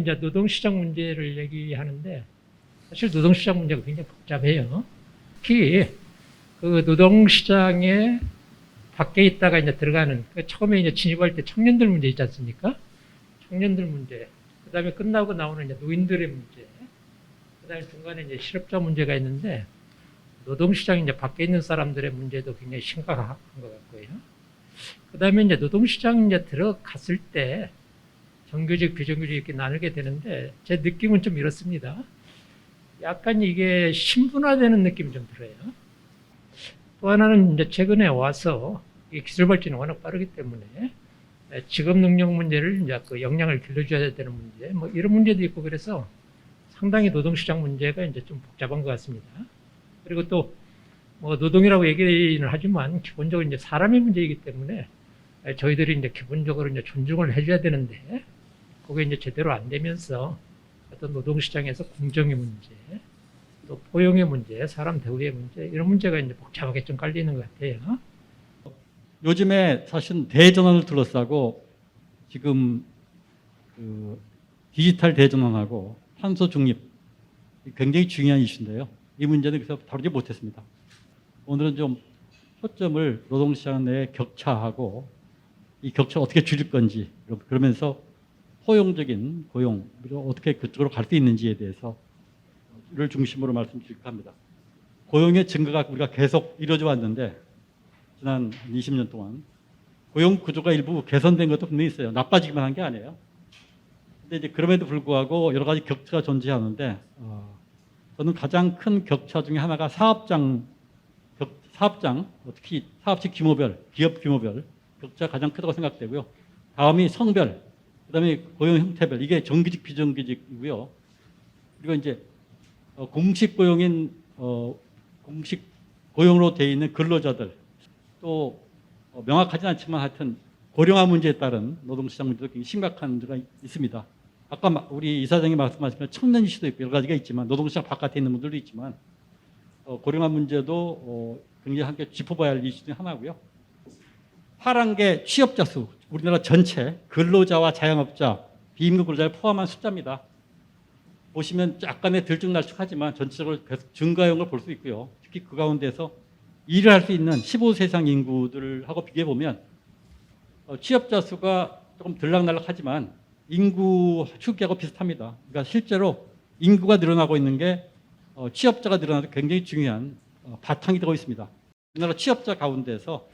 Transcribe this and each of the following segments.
이제 노동시장 문제를 얘기하는데 사실 노동시장 문제가 굉장히 복잡해요. 특히 그 노동시장에 밖에 있다가 이제 들어가는 처음에 이제 진입할 때 청년들 문제 있지 않습니까? 청년들 문제, 그다음에 끝나고 나오는 이제 노인들의 문제, 그다음에 중간에 이제 실업자 문제가 있는데 노동시장 이제 밖에 있는 사람들의 문제도 굉장히 심각한 것 같고요. 그다음에 이제 노동시장 이제 들어갔을 때 정규직, 비정규직 이렇게 나누게 되는데 제 느낌은 좀 이렇습니다. 약간 이게 신분화되는 느낌이 좀 들어요. 또 하나는 이제 최근에 와서 이 기술 발전이 워낙 빠르기 때문에 직업 능력 문제를 이제 그 역량을 길러줘야 되는 문제, 뭐 이런 문제도 있고 그래서 상당히 노동시장 문제가 이제 좀 복잡한 것 같습니다. 그리고 또 뭐 노동이라고 얘기는 하지만 기본적으로 이제 사람의 문제이기 때문에 저희들이 이제 기본적으로 이제 존중을 해줘야 되는데 그게 이제 제대로 안 되면서 어떤 노동시장에서 공정의 문제, 또 포용의 문제, 사람 대우의 문제 이런 문제가 이제 복잡하게 좀 깔리는 것 같아요. 요즘에 사실 대전환을 둘러싸고 지금 그 디지털 대전환하고 탄소 중립 굉장히 중요한 이슈인데요. 이 문제는 그래서 다루지 못했습니다. 오늘은 좀 초점을 노동시장 내 격차하고 이 격차를 어떻게 줄일 건지 그러면서 포용적인 고용 어떻게 그쪽으로 갈 수 있는지에 대해서 를 중심으로 말씀드릴까 합니다. 고용의 증가가 우리가 계속 이루어져 왔는데 지난 20년 동안 고용 구조가 일부 개선된 것도 분명히 있어요. 나빠지기만 한 게 아니에요. 근데 이제 그럼에도 불구하고 여러 가지 격차가 존재하는데 저는 가장 큰 격차 중에 하나가 사업장 특히 사업체 규모별, 기업 규모별 격차가 가장 크다고 생각되고요. 다음이 성별, 그다음에 고용 형태별 이게 정규직 비정규직이고요. 그리고 이제 공식 고용인 공식 고용으로 되어 있는 근로자들 또 명확하지 않지만 하여튼 고령화 문제에 따른 노동시장 문제도 굉장히 심각한 문제가 있습니다. 아까 우리 이사장이 말씀하신 것 청년 이슈도 있고 여러 가지가 있지만 노동시장 바깥에 있는 분들도 있지만 고령화 문제도 굉장히 함께 짚어봐야 할 이슈 중 하나고요. 파란 게 취업자 수, 우리나라 전체 근로자와 자영업자, 비임금 근로자를 포함한 숫자입니다. 보시면 약간의 들쭉날쭉하지만 전체적으로 계속 증가한 걸 볼 수 있고요. 특히 그 가운데서 일을 할 수 있는 15세 이상 인구들하고 비교해 보면 취업자 수가 조금 들락날락하지만 인구 추계하고 비슷합니다. 그러니까 실제로 인구가 늘어나고 있는 게 취업자가 늘어나도 굉장히 중요한 바탕이 되고 있습니다. 우리나라 취업자 가운데서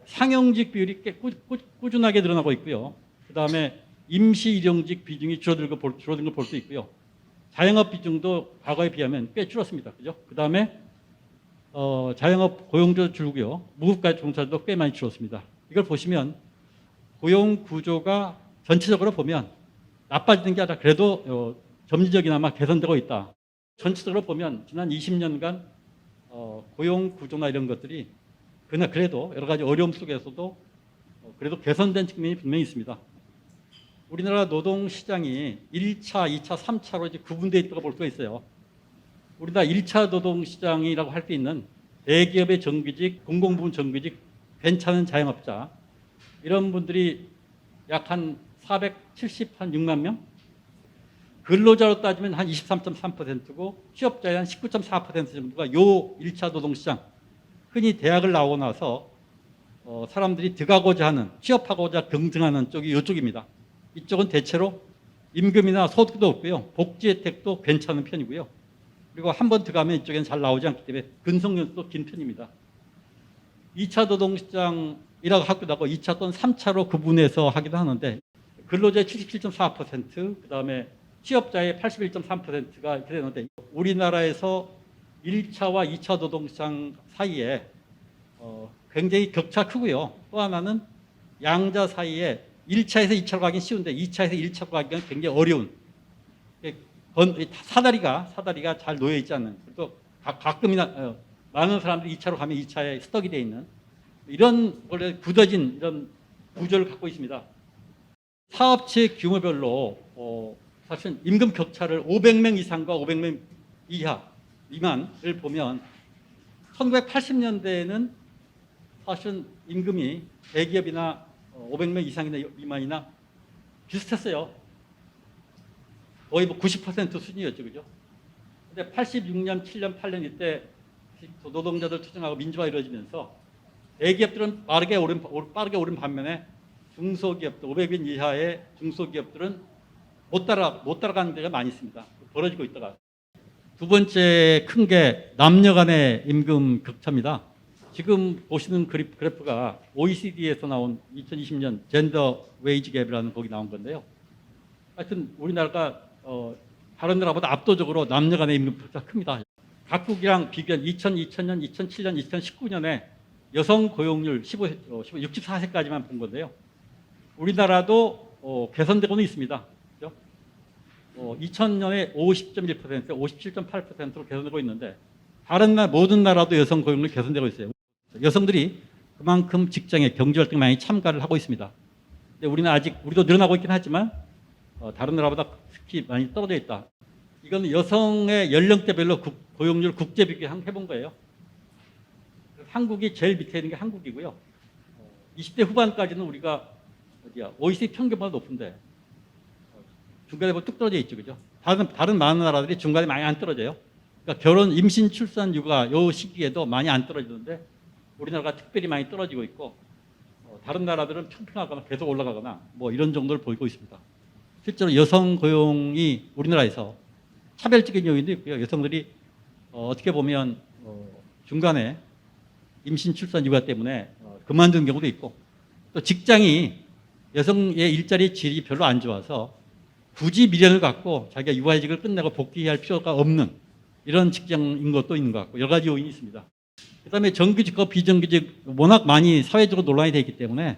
상영직 비율이 꽤 꾸준하게 늘어나고 있고요. 그 다음에 임시 일용직 비중이 줄어든 걸 볼 수 있고요. 자영업 비중도 과거에 비하면 꽤 줄었습니다. 그죠? 그 다음에 자영업 고용도 줄고요. 무급가 종사도 꽤 많이 줄었습니다. 이걸 보시면 고용 구조가 전체적으로 보면 나빠지는 게 아니라 그래도 점진적이나마 개선되고 있다. 전체적으로 보면 지난 20년간 고용 구조나 이런 것들이 그러나 그래도 여러 가지 어려움 속에서도 그래도 개선된 측면이 분명히 있습니다. 우리나라 노동시장이 1차, 2차, 3차로 이제 구분되어 있다고 볼 수가 있어요. 우리나라 1차 노동시장이라고 할 수 있는 대기업의 정규직, 공공부문 정규직, 괜찮은 자영업자 이런 분들이 약 한 476만 명? 근로자로 따지면 한 23.3%고 취업자의 한 19.4% 정도가 요 1차 노동시장 흔히 대학을 나오고 나서 사람들이 들어가고자 하는 취업하고자 경쟁하는 쪽이 이쪽입니다. 이쪽은 대체로 임금이나 소득도 없고요. 복지 혜택도 괜찮은 편이고요. 그리고 한 번 들어가면 이쪽에는 잘 나오지 않기 때문에 근속연수도 긴 편입니다. 2차 노동시장이라고 하기도 하고 2차 또는 3차로 구분해서 하기도 하는데 근로자의 77.4%, 그 다음에 취업자의 81.3%가 이렇게 되는데 우리나라에서 1차와 2차 노동시장 사이에 굉장히 격차 크고요. 또 하나는 양자 사이에 1차에서 2차로 가긴 쉬운데 2차에서 1차로 가기는 굉장히 어려운 사다리가 잘 놓여 있지 않는 또 가끔이나 많은 사람들이 2차로 가면 2차에 스톡이 되어 있는 이런 원래 굳어진 이런 구조를 갖고 있습니다. 사업체 규모별로 사실 임금 격차를 500명 이상과 500명 이하 미만을 보면 1980년대에는 사실 임금이 대기업이나 500명 이상이나 미만이나 비슷했어요. 거의 뭐 90% 수준이었죠, 그죠? 근데 86년, 7년, 8년 이때 노동자들 투쟁하고 민주화 이루어지면서 대기업들은 빠르게 오른 반면에 중소기업들, 500인 이하의 중소기업들은 못 따라가는 데가 많이 있습니다. 벌어지고 있다가. 두 번째 큰 게 남녀 간의 임금 격차입니다. 지금 보시는 그래프가 OECD에서 나온 2020년 젠더 웨이지 갭이라는 거기 나온 건데요. 하여튼 우리나라가 다른 나라보다 압도적으로 남녀 간의 임금 격차가 큽니다. 각국이랑 비교한 2000년, 2007년, 2019년에 여성 고용률 64세까지만 본 건데요. 우리나라도 개선되고는 있습니다. 그렇죠? 2000년에 50.1%, 57.8%로 개선되고 있는데 다른 모든 나라도 여성 고용률 개선되고 있어요. 여성들이 그만큼 직장에 경제활동에 많이 참가를 하고 있습니다. 근데 우리는 아직 우리도 늘어나고 있긴 하지만 다른 나라보다 특히 많이 떨어져 있다. 이건 여성의 연령대별로 고용률 국제 비교해본 거예요. 한국이 제일 밑에 있는 게 한국이고요. 20대 후반까지는 우리가 OECD 평균보다 높은데 중간에 뭐 뚝 떨어져 있죠, 그죠? 다른 많은 나라들이 중간에 많이 안 떨어져요. 그러니까 결혼, 임신, 출산, 육아 요 시기에도 많이 안 떨어지는데 우리나라가 특별히 많이 떨어지고 있고 다른 나라들은 평평하거나 계속 올라가거나 뭐 이런 정도를 보이고 있습니다. 실제로 여성 고용이 우리나라에서 차별적인 요인도 있고요. 여성들이 어떻게 보면 중간에 임신, 출산, 육아 때문에 그만둔 경우도 있고 또 직장이 여성의 일자리 질이 별로 안 좋아서 굳이 미련을 갖고 자기가 육아휴직을 끝내고 복귀할 필요가 없는 이런 직장인 것도 있는 것 같고 여러 가지 요인이 있습니다. 그다음에 정규직과 비정규직 워낙 많이 사회적으로 논란이 되어 있기 때문에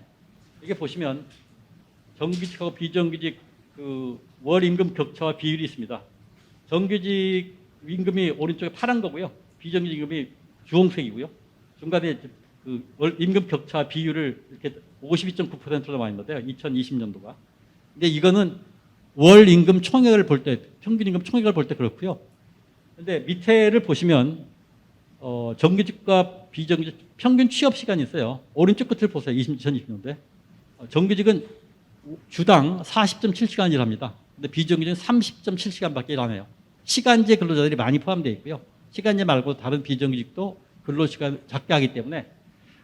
이게 보시면 정규직하고 비정규직 그 월 임금 격차와 비율이 있습니다. 정규직 임금이 오른쪽에 파란 거고요. 비정규직 임금이 주홍색이고요. 중간에 그 월 임금 격차 비율을 이렇게 52.9%로 나와 있는데요. 2020년도가. 근데 이거는 월 임금 총액을 볼 때, 평균 임금 총액을 볼 때 그렇고요. 근데 밑에를 보시면 정규직과 비정규직 평균 취업 시간이 있어요. 오른쪽 끝을 보세요. 2020년대. 정규직은 주당 40.7시간 일합니다. 근데 비정규직은 30.7시간밖에 일 안 해요. 시간제 근로자들이 많이 포함되어 있고요. 시간제 말고 다른 비정규직도 근로시간 작게 하기 때문에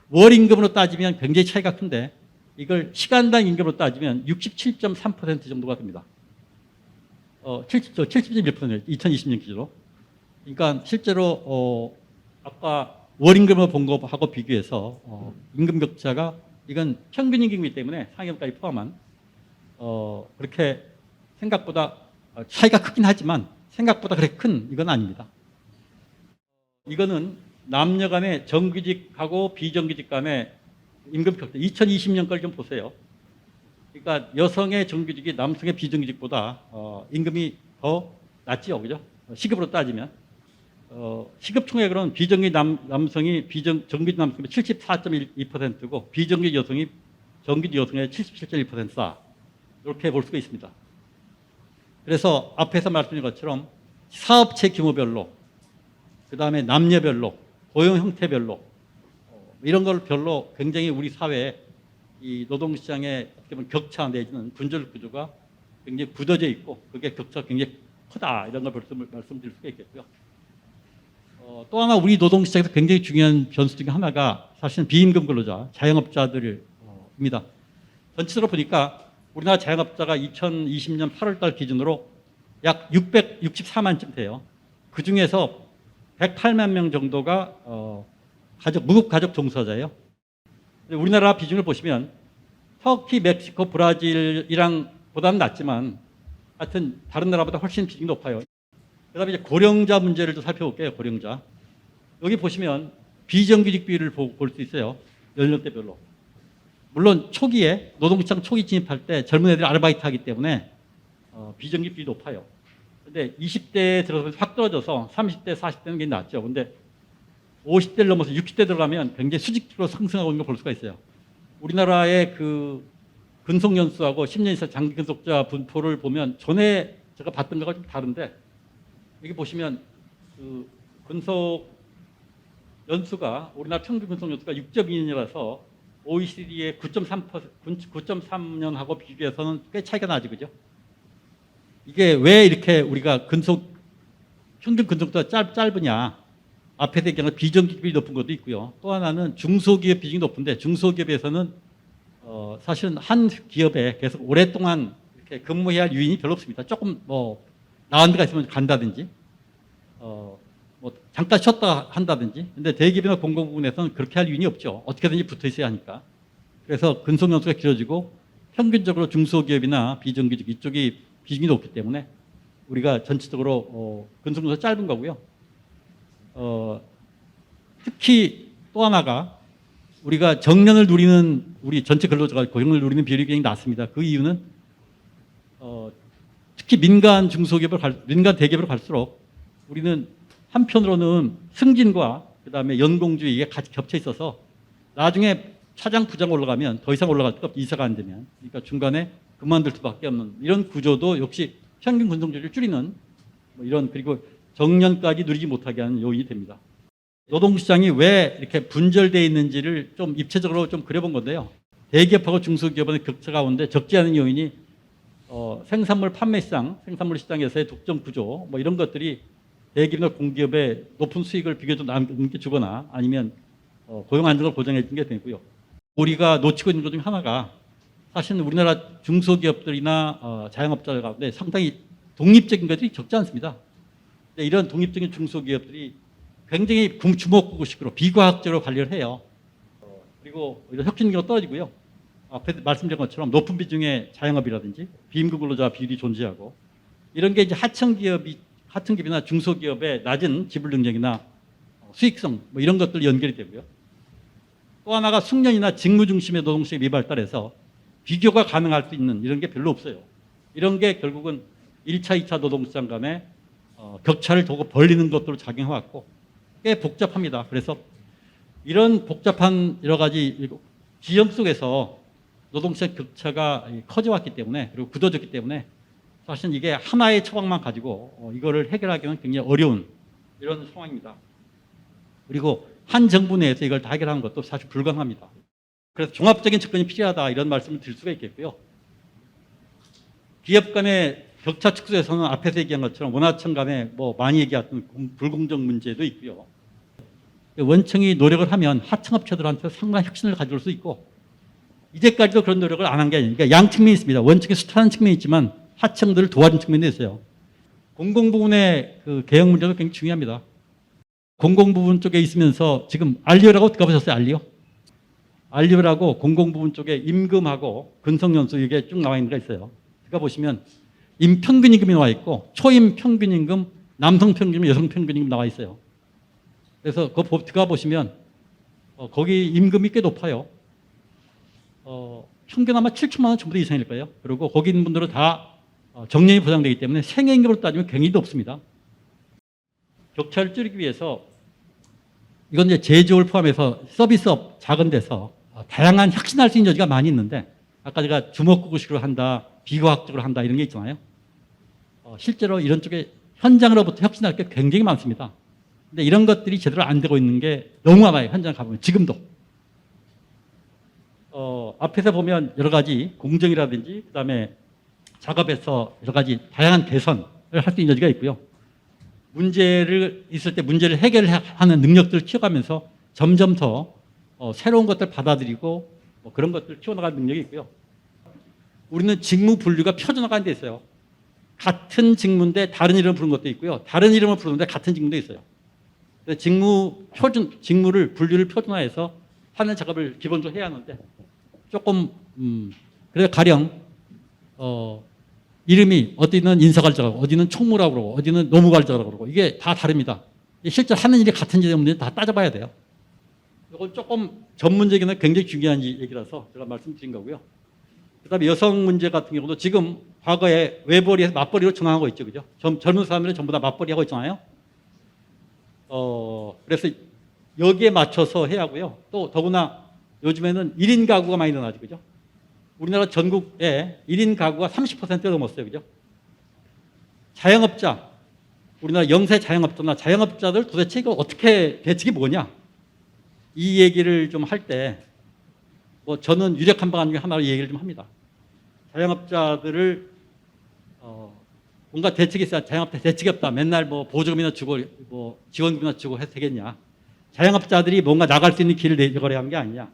월 임금으로 따지면 굉장히 차이가 큰데 이걸 시간당 임금으로 따지면 67.3% 정도가 됩니다. 70.1% 2020년 기준으로. 그러니까 실제로 아까 월 임금으로 본 거하고 비교해서 임금 격차가 이건 평균 임금이기 때문에 상여금까지 포함한 그렇게 생각보다 차이가 크긴 하지만 생각보다 그렇게 큰 이건 아닙니다. 이거는 남녀 간의 정규직하고 비정규직 간의 임금 격차 2020년 걸 좀 보세요. 그러니까 여성의 정규직이 남성의 비정규직보다 임금이 더 낮지요, 그죠? 시급으로 따지면 시급 총액으로는 비정규직 남성이 정규직 남성의 74.2%고 비정규직 여성이 정규직 여성의 77.1%다. 이렇게 볼 수가 있습니다. 그래서 앞에서 말씀드린 것처럼 사업체 규모별로, 그 다음에 남녀별로, 고용 형태별로 이런 걸 별로 굉장히 우리 사회에 이 노동시장의 어떻게 보면 격차 내지는 분절 구조가 굉장히 굳어져 있고 그게 격차가 굉장히 크다 이런 걸 말씀드릴 수가 있겠고요. 또 하나 우리 노동시장에서 굉장히 중요한 변수 중에 하나가 사실은 비임금 근로자, 자영업자들입니다. 전체적으로 보니까 우리나라 자영업자가 2020년 8월 달 기준으로 약 664만쯤 돼요. 그 중에서 108만 명 정도가 무급 가족 종사자예요. 우리나라 비중을 보시면 터키, 멕시코, 브라질이랑 보다는 낮지만 하여튼 다른 나라보다 훨씬 비중이 높아요. 그다음에 이제 고령자 문제를 좀 살펴볼게요. 고령자. 여기 보시면 비정규직 비율을 볼 수 있어요. 연령대별로. 물론 초기에 노동시장 초기 진입할 때 젊은 애들이 아르바이트 하기 때문에 비정규직 비율이 높아요. 근데 20대에 들어서 확 떨어져서 30대, 40대는 게 낫죠. 근데 50대를 넘어서 60대 들어가면 굉장히 수직적으로 상승하고 있는 걸 볼 수가 있어요. 우리나라의 그 근속 연수하고 10년 이상 장기 근속자 분포를 보면 전에 제가 봤던 거가 좀 다른데 여기 보시면 그 근속 연수가 우리나라 평균 근속 연수가 6.2년이라서 OECD의 9.3년하고 비교해서는 꽤 차이가 나죠, 그죠? 이게 왜 이렇게 우리가 평균 근속도가 짧으냐. 앞에서 얘기한 비정규직이 높은 것도 있고요. 또 하나는 중소기업 비중이 높은데 중소기업에서는 사실은 한 기업에 계속 오랫동안 이렇게 근무해야 할 유인이 별로 없습니다. 조금 뭐 나은 데가 있으면 간다든지 뭐 잠깐 쉬었다 한다든지. 근데 대기업이나 공공부문에서는 그렇게 할 유인이 없죠. 어떻게든지 붙어 있어야 하니까. 그래서 근속 연수가 길어지고 평균적으로 중소기업이나 비정규직 이쪽이 비중이 높기 때문에 우리가 전체적으로 근속 연수가 짧은 거고요. 특히 또 하나가 우리가 정년을 누리는 우리 전체 근로자가 고용을 누리는 비율이 굉장히 낮습니다. 그 이유는 특히 민간 대기업으로 갈수록 우리는 한편으로는 승진과 그다음에 연공주의에 같이 겹쳐 있어서 나중에 차장 부장 올라가면 더 이상 올라갈 데가 없고 이사가 안 되면 그러니까 중간에 그만둘 수밖에 없는 이런 구조도 역시 평균 근속률을 줄이는 뭐 이런 그리고 정년까지 누리지 못하게 하는 요인이 됩니다. 노동시장이 왜 이렇게 분절되어 있는지를 좀 입체적으로 좀 그려본 건데요. 대기업하고 중소기업의 격차 가운데 적지 않은 요인이 생산물 판매 시장, 생산물 시장에서의 독점 구조 뭐 이런 것들이 대기업이나 공기업의 높은 수익을 비교적 남게 주거나 아니면 고용 안정을 보장해 주는 게 되고요. 우리가 놓치고 있는 것 중에 하나가 사실은 우리나라 중소기업들이나 자영업자들 가운데 상당히 독립적인 것들이 적지 않습니다. 이런 독립적인 중소기업들이 굉장히 주먹구구식으로 비과학적으로 관리를 해요. 그리고 이런 혁신력이 떨어지고요. 앞에 말씀드린 것처럼 높은 비중의 자영업이라든지 비임금 근로자 비율이 존재하고 이런 게 이제 하청기업이나 중소기업의 낮은 지불 능력이나 수익성 뭐 이런 것들 연결이 되고요. 또 하나가 숙련이나 직무 중심의 노동시장이 미발달해서 비교가 가능할 수 있는 이런 게 별로 없어요. 이런 게 결국은 1차, 2차 노동시장 간의 격차를 두고 벌리는 것으로 작용해왔고 꽤 복잡합니다. 그래서 이런 복잡한 여러 가지 지형 속에서 노동시장 격차가 커져왔기 때문에 그리고 굳어졌기 때문에 사실 이게 하나의 처방만 가지고 이거를 해결하기는 굉장히 어려운 이런 상황입니다. 그리고 한 정부 내에서 이걸 다 해결하는 것도 사실 불가능합니다. 그래서 종합적인 접근이 필요하다 이런 말씀을 드릴 수가 있겠고요. 기업 간의 격차 축소에서는 앞에서 얘기한 것처럼 원하청 간에 뭐 많이 얘기했던 불공정 문제도 있고요. 원청이 노력을 하면 하청업체들한테 상당한 혁신을 가져올 수 있고 이제까지도 그런 노력을 안 한 게 아니니까 양 측면이 있습니다. 원청이 수탈하는 측면이 있지만 하청들을 도와준 측면이 있어요. 공공부문의 그 개혁 문제도 굉장히 중요합니다. 공공부문 쪽에 있으면서 지금 알리오라고 들어보셨어요? 알리오라고 공공부문 쪽에 임금하고 근속연수 이게 쭉 나와 있는 게 있어요. 들어보시면 임평균임금이 나와 있고 초임평균임금, 남성평균임금, 여성평균임금 나와 있어요. 그래서 그거 들어보시면 거기 임금이 꽤 높아요. 평균 아마 7천만 원 정도 이상일 거예요. 그리고 거기 있는 분들은 다 정년이 보장되기 때문에 생애임금으로 따지면 굉장히 높습니다. 격차를 줄이기 위해서 이건 이제 제조업을 포함해서 서비스업 작은 데서 다양한 혁신할 수 있는 여지가 많이 있는데 아까 제가 주먹구구식으로 한다, 비과학적으로 한다 이런 게 있잖아요. 실제로 이런 쪽에 현장으로부터 혁신할 게 굉장히 많습니다. 근데 이런 것들이 제대로 안 되고 있는 게 너무 많아요. 현장 가보면 지금도. 앞에서 보면 여러 가지 공정이라든지 그다음에 작업에서 여러 가지 다양한 개선을 할 수 있는 여지가 있고요. 문제를 있을 때 문제를 해결하는 능력들을 키워가면서 점점 더 새로운 것들 받아들이고 그런 것들을 키워나갈 능력이 있고요. 우리는 직무 분류가 펴져나가는 데 있어요. 같은 직무인데 다른 이름을 부르는 것도 있고요. 다른 이름을 부르는데 같은 직무도 있어요. 그래서 직무를 분류를 표준화해서 하는 작업을 기본적으로 해야 하는데 조금 그래서 가령 이름이 어디는 인사관리자라고 어디는 총무라고 그러고 어디는 노무관리자라고 그러고 이게 다 다릅니다. 실제 하는 일이 같은지 때문에 다 따져봐야 돼요. 이건 조금 전문적인 굉장히 중요한 얘기라서 제가 말씀드린 거고요. 그다음에 여성 문제 같은 경우도 지금 과거에 외벌이에서 맞벌이로 전환하고 있죠, 그죠? 젊은 사람들은 전부 다 맞벌이 하고 있잖아요. 그래서 여기에 맞춰서 해야 하고요. 또 더구나 요즘에는 1인 가구가 많이 늘어나죠, 그죠? 우리나라 전국에 1인 가구가 30%가 넘었어요, 그죠? 자영업자, 우리나라 영세 자영업자나 자영업자들 도대체 이거 어떻게 대책이 뭐냐? 이 얘기를 좀 할 때 뭐 저는 유력한 방안 중에 하나로 얘기를 좀 합니다. 자영업자들을 뭔가 대책이 있어야 자영업자 대책이 없다. 맨날 뭐 보조금이나 주고 뭐 지원금이나 주고 해도 되겠냐. 자영업자들이 뭔가 나갈 수 있는 길을 내려가려 한 게 아니냐.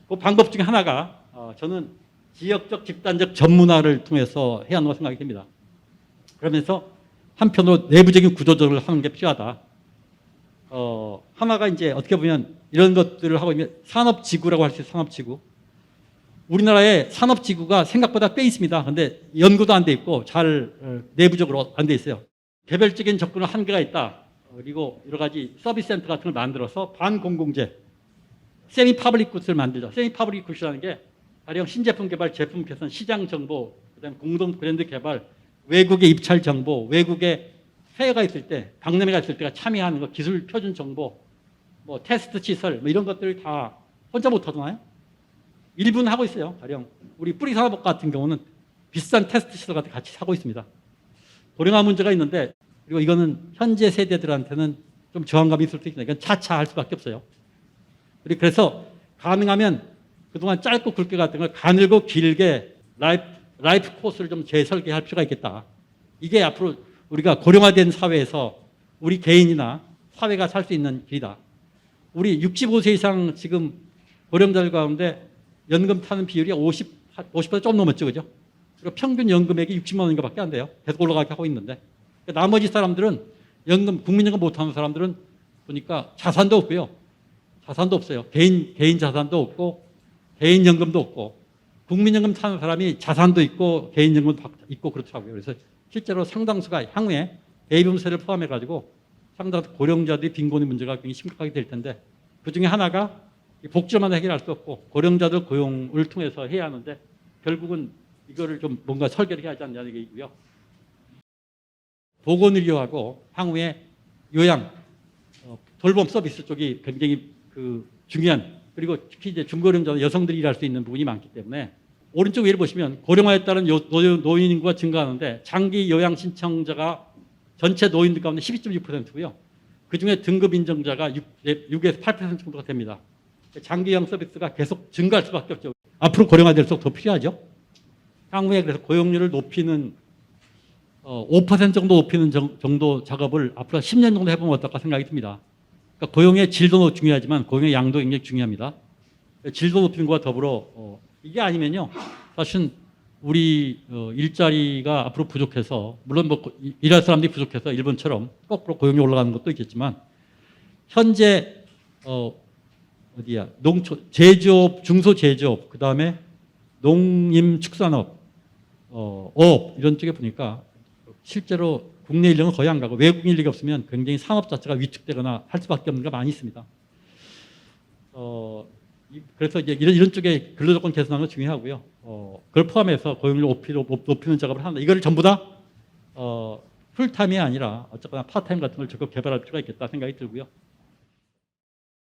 그 방법 중에 하나가 저는 지역적 집단적 전문화를 통해서 해야 한다고 생각이 됩니다. 그러면서 한편으로 내부적인 구조조정을 하는 게 필요하다. 하나가 이제 어떻게 보면 이런 것들을 하고 있는 산업지구라고 할 수 있어요. 산업지구. 우리나라의 산업지구가 생각보다 꽤 있습니다. 그런데 연구도 안 돼 있고 잘 내부적으로 안 돼 있어요. 개별적인 접근은 한계가 있다. 그리고 여러 가지 서비스 센터 같은 걸 만들어서 반공공재, 세미 파블릭 굿을 만들자. 세미 파블릭 굿이라는 게 가령 신제품 개발, 제품 개선, 시장 정보, 그다음에 공동 브랜드 개발, 외국의 입찰 정보, 외국의 해외가 있을 때, 박람회가 있을 때가 참여하는 거, 기술 표준 정보, 뭐 테스트 시설, 뭐 이런 것들을 다 혼자 못 하잖아요. 일부는 하고 있어요. 가령 우리 뿌리산업 같은 경우는 비싼 테스트 시설 같은 거 같이 하고 있습니다. 고령화 문제가 있는데, 그리고 이거는 현재 세대들한테는 좀 저항감이 있을 수 있습니다. 이건 차차 할 수밖에 없어요. 그래서 가능하면 그동안 짧고 굵게 같은 걸 가늘고 길게 라이프 코스를 좀 재설계할 필요가 있겠다. 이게 앞으로 우리가 고령화된 사회에서 우리 개인이나 사회가 살 수 있는 길이다. 우리 65세 이상 지금 고령자들 가운데 연금 타는 비율이 50% 좀 넘었죠, 그죠? 그리고 평균 연금액이 60만 원인가밖에 안 돼요. 계속 올라가게 하고 있는데 그러니까 나머지 사람들은 연금, 국민연금 못하는 사람들은 보니까 자산도 없고요, 자산도 없어요. 개인 자산도 없고 개인 연금도 없고 국민연금 타는 사람이 자산도 있고 개인 연금도 있고 그렇더라고요. 그래서 실제로 상당수가 향후에 베이비붐세를 포함해 가지고 상당수 고령자들의 빈곤의 문제가 굉장히 심각하게 될 텐데 그 중에 하나가 복지만 해결할 수 없고 고령자들 고용을 통해서 해야 하는데 결국은 이거를 좀 뭔가 설계를 해야 하지 않냐는 얘기고요. 보건의료하고 향후에 요양, 돌봄 서비스 쪽이 굉장히 중요한, 그리고 특히 이제 중고령자 여성들이 일할 수 있는 부분이 많기 때문에 오른쪽 위를 보시면 고령화에 따른 노인 인구가 증가하는데 장기 요양 신청자가 전체 노인들 가운데 12.6%고요. 그중에 등급 인정자가 6에서 8% 정도가 됩니다. 장기 요양 서비스가 계속 증가할 수밖에 없죠. 앞으로 고령화될수록 더 필요하죠. 향후에 그래서 고용률을 높이는 5% 정도 높이는 정도 작업을 앞으로 10년 정도 해보면 어떨까 생각이 듭니다. 그러니까 고용의 질도 중요하지만 고용의 양도 굉장히 중요합니다. 질도 높이는 것과 더불어 이게 아니면요, 사실은 우리 일자리가 앞으로 부족해서, 물론 뭐 일할 사람들이 부족해서 일본처럼 거꾸로 고용이 올라가는 것도 있겠지만 현재 제조업, 중소제조업, 그 다음에 농림축산업, 어업 이런 쪽에 보니까 실제로 국내 인력은 거의 안 가고 외국 인력이 없으면 굉장히 산업 자체가 위축되거나 할 수밖에 없는 게 많이 있습니다. 그래서 이제 이런 쪽에 근로조건 개선하는 건 중요하고요. 그걸 포함해서 고용률 높이는 작업을 한다. 이거를 전부 다 풀타임이 아니라 어쨌거나 파타임 같은 걸 적극 개발할 필요가 있겠다 생각이 들고요.